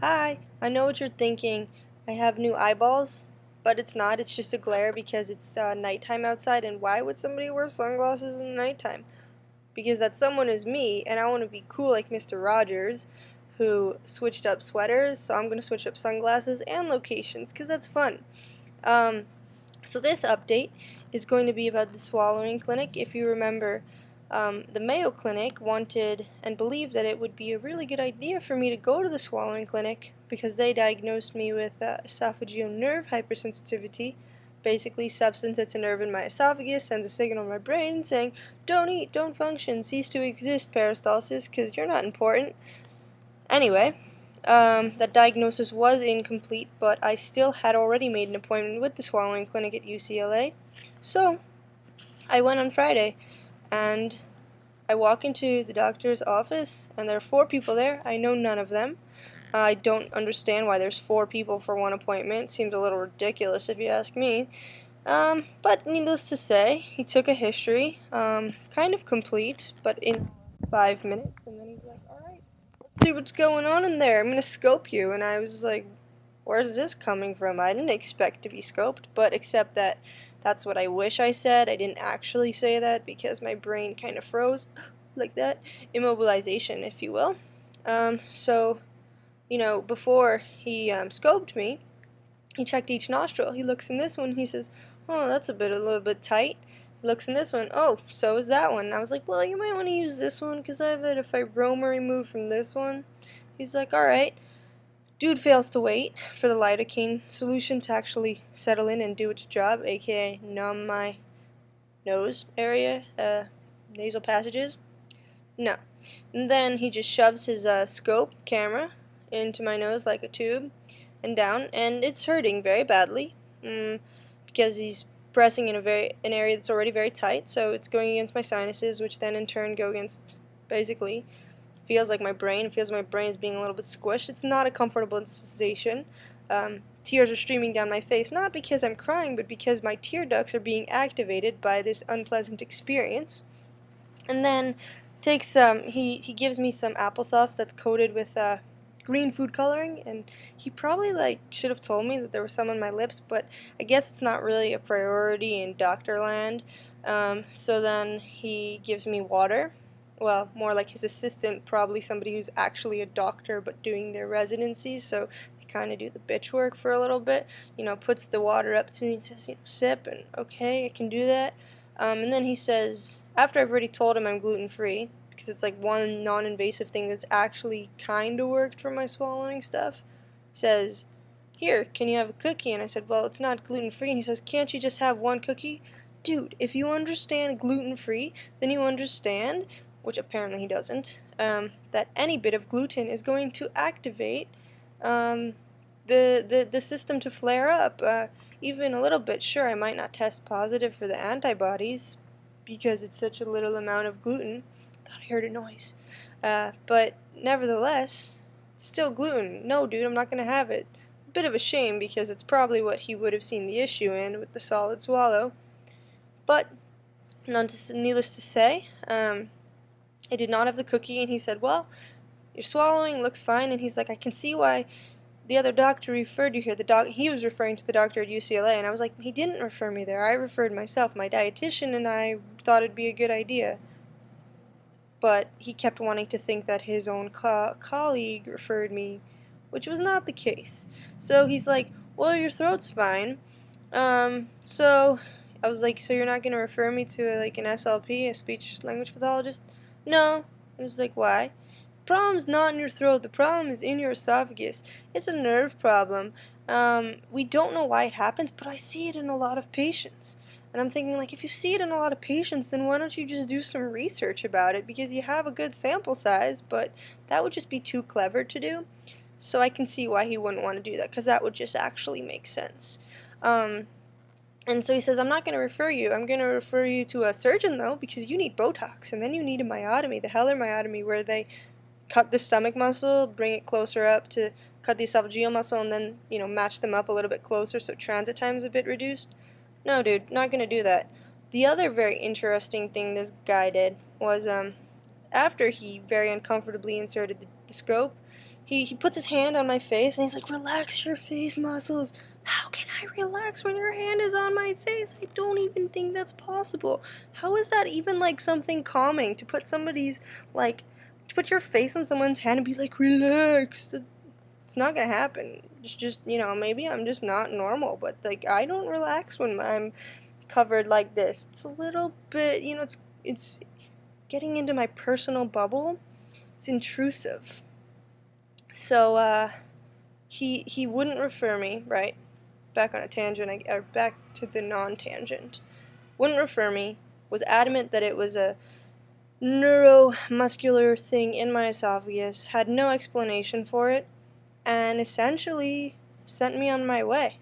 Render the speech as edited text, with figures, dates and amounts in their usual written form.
Hi, I know what you're thinking. I have new eyeballs, but it's not. It's just a glare because it's nighttime outside, and why would somebody wear sunglasses in the nighttime? Because that someone is me, and I want to be cool like Mr. Rogers, who switched up sweaters, so I'm going to switch up sunglasses and locations, because that's fun. Um, so this update is going to be about the swallowing clinic. If you remember, the Mayo Clinic wanted and believed that it would be a really good idea for me to go to the swallowing clinic because they diagnosed me with esophageal nerve hypersensitivity. Basically, substance hits a nerve in my esophagus, sends a signal to my brain saying, don't eat, don't function, cease to exist, peristalsis, because you're not important. Anyway, that diagnosis was incomplete, but I still had already made an appointment with the swallowing clinic at UCLA. So, I went on Friday, and I walk into the doctor's office, and there are 4 people there. I know none of them. I don't understand why there's 4 people for one appointment. Seems a little ridiculous if you ask me. But needless to say, he took a history, kind of complete, but in 5 minutes, and then he's like, alright, see what's going on in there. I'm gonna scope you. And I was like, where's this coming from? I didn't expect to be scoped, but except that that's what I wish I said. I didn't actually say that because my brain kind of froze like that. Immobilization, if you will. So, before he scoped me, he checked each nostril. He looks in this one, he says, oh, that's a little bit tight. He looks in this one, oh, so is that one. And I was like, well, you might want to use this one because I've had a fibroma removed from this one. He's like, alright. Dude fails to wait for the lidocaine solution to actually settle in and do its job, aka numb my nose area, nasal passages. No. And then he just shoves his scope camera into my nose like a tube and down, and it's hurting very badly because he's pressing in an area that's already very tight, so it's going against my sinuses, which then in turn go against, basically, feels like my brain. It feels like my brain is being a little bit squished. It's not a comfortable sensation. Tears are streaming down my face, not because I'm crying, but because my tear ducts are being activated by this unpleasant experience. And then he gives me some applesauce that's coated with green food coloring, and he probably should have told me that there was some on my lips, but I guess it's not really a priority in doctor land. So then he gives me water. Well, more like his assistant, probably somebody who's actually a doctor but doing their residency, so they kind of do the bitch work for a little bit. Puts the water up to me and says, sip, and okay, I can do that. And then he says, after I've already told him I'm gluten-free, because it's like one non-invasive thing that's actually kind of worked for my swallowing stuff, says, here, can you have a cookie? And I said, well, it's not gluten-free. And he says, can't you just have one cookie? Dude, if you understand gluten-free, then you understand, which apparently he doesn't, that any bit of gluten is going to activate the system to flare up. Even a little bit. Sure, I might not test positive for the antibodies because it's such a little amount of gluten. Thought I heard a noise. But nevertheless, it's still gluten. No, dude, I'm not going to have it. A bit of a shame because it's probably what he would have seen the issue in with the solid swallow. But needless to say, I did not have the cookie, and he said, well, your swallowing looks fine, and he's like, I can see why the other doctor referred you here. He was referring to the doctor at UCLA, and I was like, he didn't refer me there. I referred myself. My dietitian and I thought it'd be a good idea. But he kept wanting to think that his own colleague referred me, which was not the case. So he's like, well, your throat's fine. So I was like, so you're not going to refer me to an SLP, a speech language pathologist? No. I was like, why? The problem's not in your throat. The problem is in your esophagus. It's a nerve problem. We don't know why it happens, but I see it in a lot of patients. And I'm thinking, if you see it in a lot of patients, then why don't you just do some research about it? Because you have a good sample size, but that would just be too clever to do. So I can see why he wouldn't want to do that, because that would just actually make sense. And so he says, I'm not going to refer you. I'm going to refer you to a surgeon, though, because you need Botox, and then you need a myotomy, the Heller myotomy, where they cut the stomach muscle, bring it closer up to cut the esophageal muscle, and then, match them up a little bit closer so transit time is a bit reduced. No, dude, not going to do that. The other very interesting thing this guy did was, after he very uncomfortably inserted the scope, he puts his hand on my face and he's like, relax your face muscles. How can I relax when your hand is on my face? I don't even think that's possible. How is that even like something calming to put somebody's like to put your face on someone's hand and be like, relax? It's not gonna happen. It's just, maybe I'm just not normal, but like I don't relax when I'm covered like this. It's a little bit, it's getting into my personal bubble. It's intrusive. So he wouldn't refer me, right? Back on a tangent, or back to the non-tangent. Wouldn't refer me. Was adamant that it was a neuromuscular thing in my esophagus. Had no explanation for it, and essentially sent me on my way.